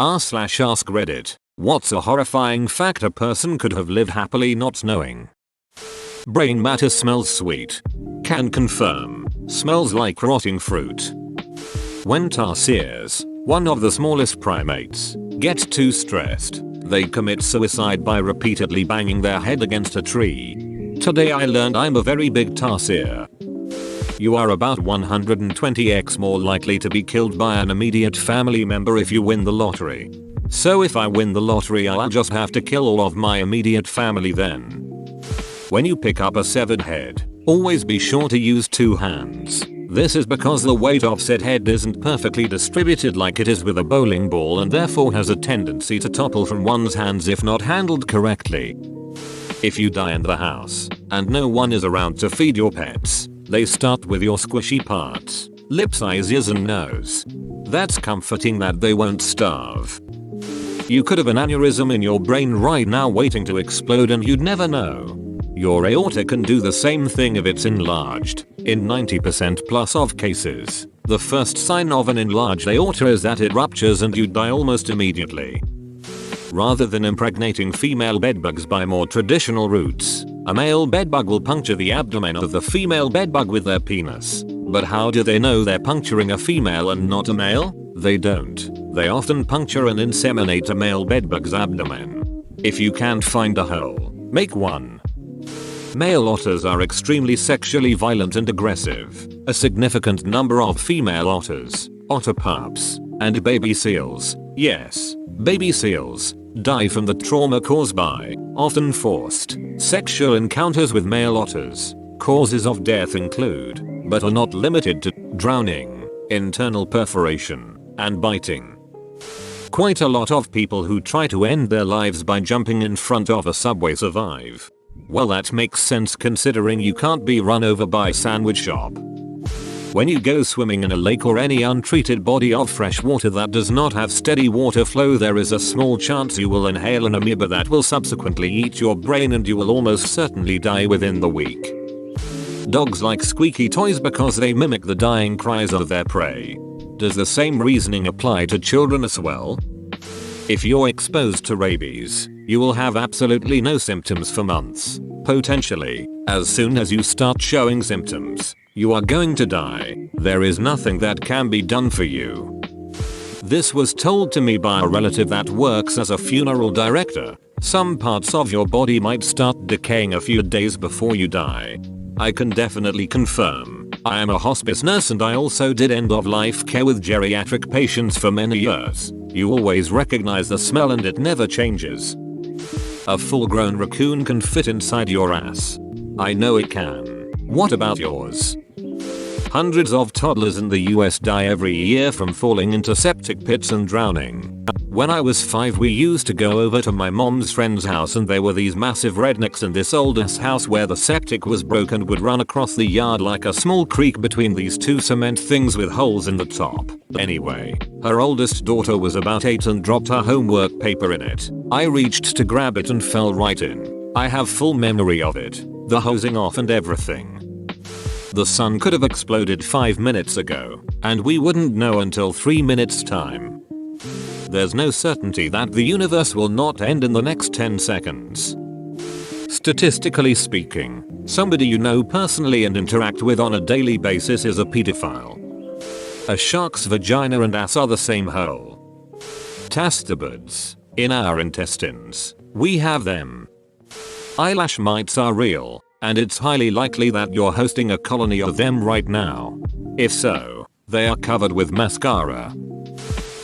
r/AskReddit. What's a horrifying fact a person could have lived happily not knowing? Brain matter smells sweet. Can confirm. Smells like rotting fruit. When tarsiers, one of the smallest primates, get too stressed, they commit suicide by repeatedly banging their head against a tree. Today I learned I'm a very big tarsier. You are about 120x more likely to be killed by an immediate family member if you win the lottery. So if I win the lottery, I'll just have to kill all of my immediate family then. When you pick up a severed head, always be sure to use 2 hands. This is because the weight of said head isn't perfectly distributed like it is with a bowling ball and therefore has a tendency to topple from one's hands if not handled correctly. If you die in the house and no one is around to feed your pets, they start with your squishy parts, lips, eyes, ears and nose. That's comforting that they won't starve. You could have an aneurysm in your brain right now waiting to explode and you'd never know. Your aorta can do the same thing if it's enlarged. In 90% plus of cases, the first sign of an enlarged aorta is that it ruptures and you die almost immediately. Rather than impregnating female bedbugs by more traditional routes, a male bedbug will puncture the abdomen of the female bedbug with their penis. But how do they know they're puncturing a female and not a male? They don't. They often puncture and inseminate a male bedbug's abdomen. If you can't find a hole, make one. Male otters are extremely sexually violent and aggressive. A significant number of female otters, otter pups, and baby seals, yes, baby seals, die from the trauma caused by, often forced, sexual encounters with male otters. Causes of death include, but are not limited to, drowning, internal perforation, and biting. Quite a lot of people who try to end their lives by jumping in front of a subway survive. Well, that makes sense considering you can't be run over by a sandwich shop. When you go swimming in a lake or any untreated body of fresh water that does not have steady water flow, there is a small chance you will inhale an amoeba that will subsequently eat your brain and you will almost certainly die within the week. Dogs like squeaky toys because they mimic the dying cries of their prey. Does the same reasoning apply to children as well? If you're exposed to rabies, you will have absolutely no symptoms for months. Potentially, as soon as you start showing symptoms, you are going to die. There is nothing that can be done for you. This was told to me by a relative that works as a funeral director. Some parts of your body might start decaying a few days before you die. I can definitely confirm. I am a hospice nurse and I also did end-of-life care with geriatric patients for many years. You always recognize the smell and it never changes. A full-grown raccoon can fit inside your ass. I know it can. What about yours? Hundreds of toddlers in the US die every year from falling into septic pits and drowning. When I was 5, we used to go over to my mom's friend's house and there were these massive rednecks in this old-ass house where the septic was broken, would run across the yard like a small creek between these 2 cement things with holes in the top. Anyway, her oldest daughter was about 8 and dropped her homework paper in it. I reached to grab it and fell right in. I have full memory of it, the hosing off and everything. The sun could have exploded 5 minutes ago, and we wouldn't know until 3 minutes time. There's no certainty that the universe will not end in the next 10 seconds. Statistically speaking, somebody you know personally and interact with on a daily basis is a pedophile. A shark's vagina and ass are the same hole. Tastibuds. In our intestines, we have them. Eyelash mites are real, and it's highly likely that you're hosting a colony of them right now. If so, they are covered with mascara.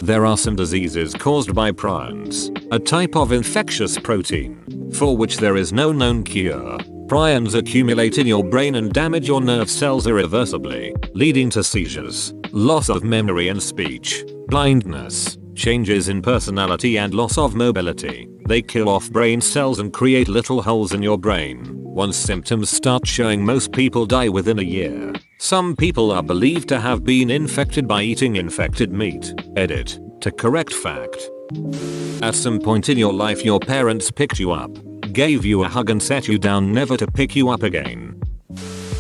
There are some diseases caused by prions, a type of infectious protein, for which there is no known cure. Prions accumulate in your brain and damage your nerve cells irreversibly, leading to seizures, loss of memory and speech, blindness, changes in personality and loss of mobility. They kill off brain cells and create little holes in your brain. Once symptoms start showing, most people die within a year. Some people are believed to have been infected by eating infected meat. Edit. To correct fact. At some point in your life your parents picked you up, gave you a hug and set you down, never to pick you up again.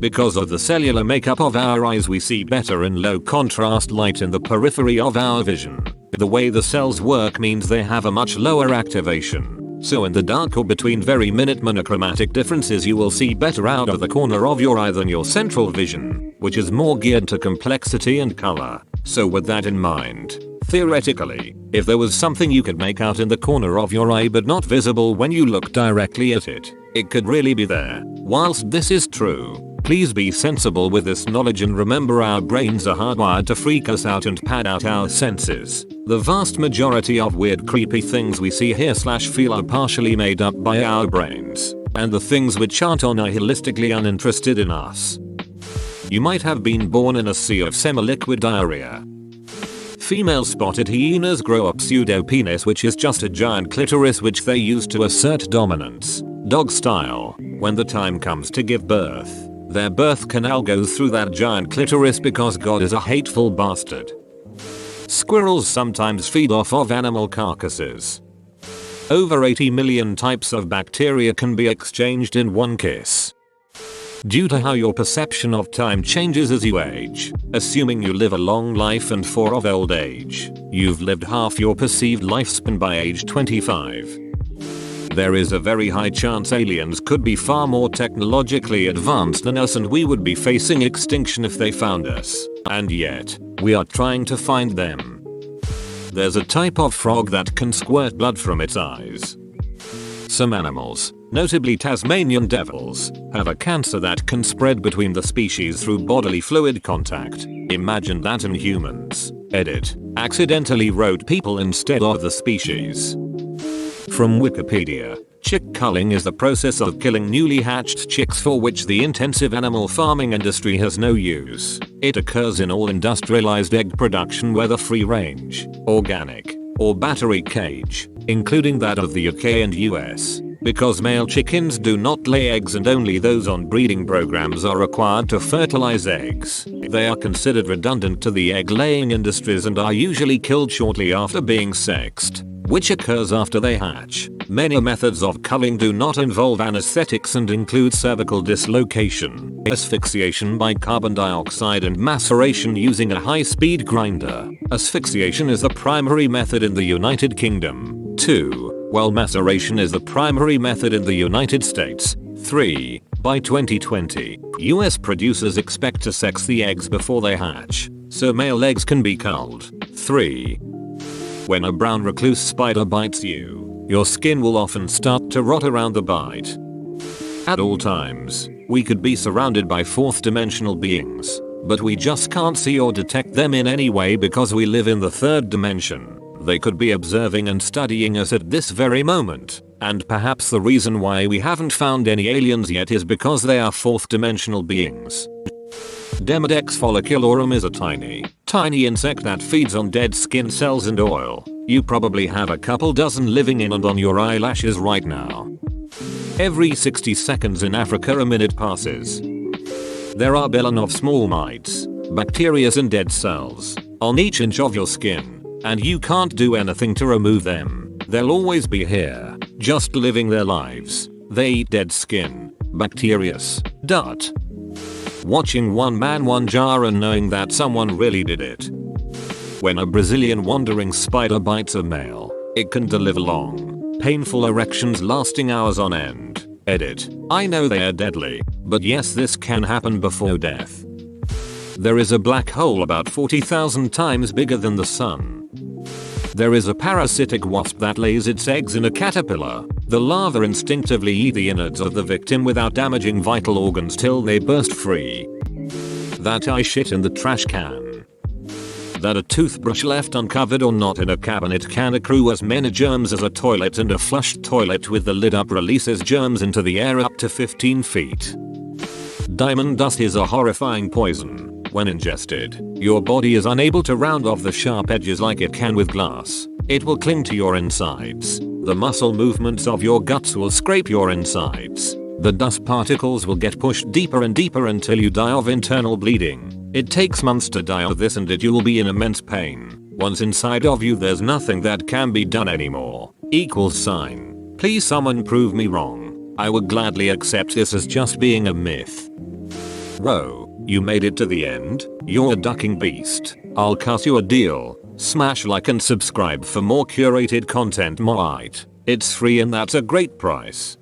Because of the cellular makeup of our eyes, we see better in low contrast light in the periphery of our vision. The way the cells work means they have a much lower activation. So in the dark or between very minute monochromatic differences you will see better out of the corner of your eye than your central vision, which is more geared to complexity and color. So with that in mind, theoretically, if there was something you could make out in the corner of your eye but not visible when you look directly at it, it could really be there. Whilst this is true, please be sensible with this knowledge and remember our brains are hardwired to freak us out and pad out our senses. The vast majority of weird creepy things we see hear/feel are partially made up by our brains, and the things which aren't are nihilistically uninterested in us. You might have been born in a sea of semi-liquid diarrhea. Female spotted hyenas grow a pseudopenis, which is just a giant clitoris which they use to assert dominance, dog style. When the time comes to give birth, their birth canal goes through that giant clitoris because God is a hateful bastard. Squirrels sometimes feed off of animal carcasses. Over 80 million types of bacteria can be exchanged in one kiss. Due to how your perception of time changes as you age, assuming you live a long life and for of old age, you've lived half your perceived lifespan by age 25. There is a very high chance aliens could be far more technologically advanced than us and we would be facing extinction if they found us. And yet, we are trying to find them. There's a type of frog that can squirt blood from its eyes. Some animals, notably Tasmanian devils, have a cancer that can spread between the species through bodily fluid contact. Imagine that in humans. Edit. Accidentally wrote people instead of the species. From Wikipedia, chick culling is the process of killing newly hatched chicks for which the intensive animal farming industry has no use. It occurs in all industrialized egg production, whether free range, organic, or battery cage, including that of the UK and US. Because male chickens do not lay eggs and only those on breeding programs are required to fertilize eggs, they are considered redundant to the egg-laying industries and are usually killed shortly after being sexed, which occurs after they hatch. Many methods of culling do not involve anesthetics and include cervical dislocation, asphyxiation by carbon dioxide and maceration using a high-speed grinder. Asphyxiation is the primary method in the United Kingdom. 2. While maceration is the primary method in the United States. 3. By 2020, US producers expect to sex the eggs before they hatch, so male eggs can be culled. 3. When a brown recluse spider bites you, your skin will often start to rot around the bite. At all times, we could be surrounded by fourth-dimensional beings, but we just can't see or detect them in any way because we live in the third dimension. They could be observing and studying us at this very moment, and perhaps the reason why we haven't found any aliens yet is because they are fourth-dimensional beings. Demodex folliculorum is a tiny insect that feeds on dead skin cells and oil. You probably have a couple dozen living in and on your eyelashes right now. Every 60 seconds in Africa a minute passes. There are billion of small mites, bacteria and dead cells on each inch of your skin, and you can't do anything to remove them. They'll always be here, just living their lives. They eat dead skin, bacteria. Watching one man one jar and knowing that someone really did it. When a Brazilian wandering spider bites a male, it can deliver long, painful erections lasting hours on end. Edit. I know they are deadly, but yes, this can happen before death. There is a black hole about 40,000 times bigger than the sun. There is a parasitic wasp that lays its eggs in a caterpillar. The larvae instinctively eat the innards of the victim without damaging vital organs till they burst free. That I shit in the trash can. That a toothbrush left uncovered or not in a cabinet can accrue as many germs as a toilet, and a flushed toilet with the lid up releases germs into the air up to 15 feet. Diamond dust is a horrifying poison. When ingested, your body is unable to round off the sharp edges like it can with glass. It will cling to your insides. The muscle movements of your guts will scrape your insides. The dust particles will get pushed deeper and deeper until you die of internal bleeding. It takes months to die of this, and you will be in immense pain. Once inside of you, there's nothing that can be done anymore. =. Please someone prove me wrong. I would gladly accept this as just being a myth. Row. You made it to the end? You're a ducking beast. I'll cut you a deal. Smash like and subscribe for more curated content. It's free and that's a great price.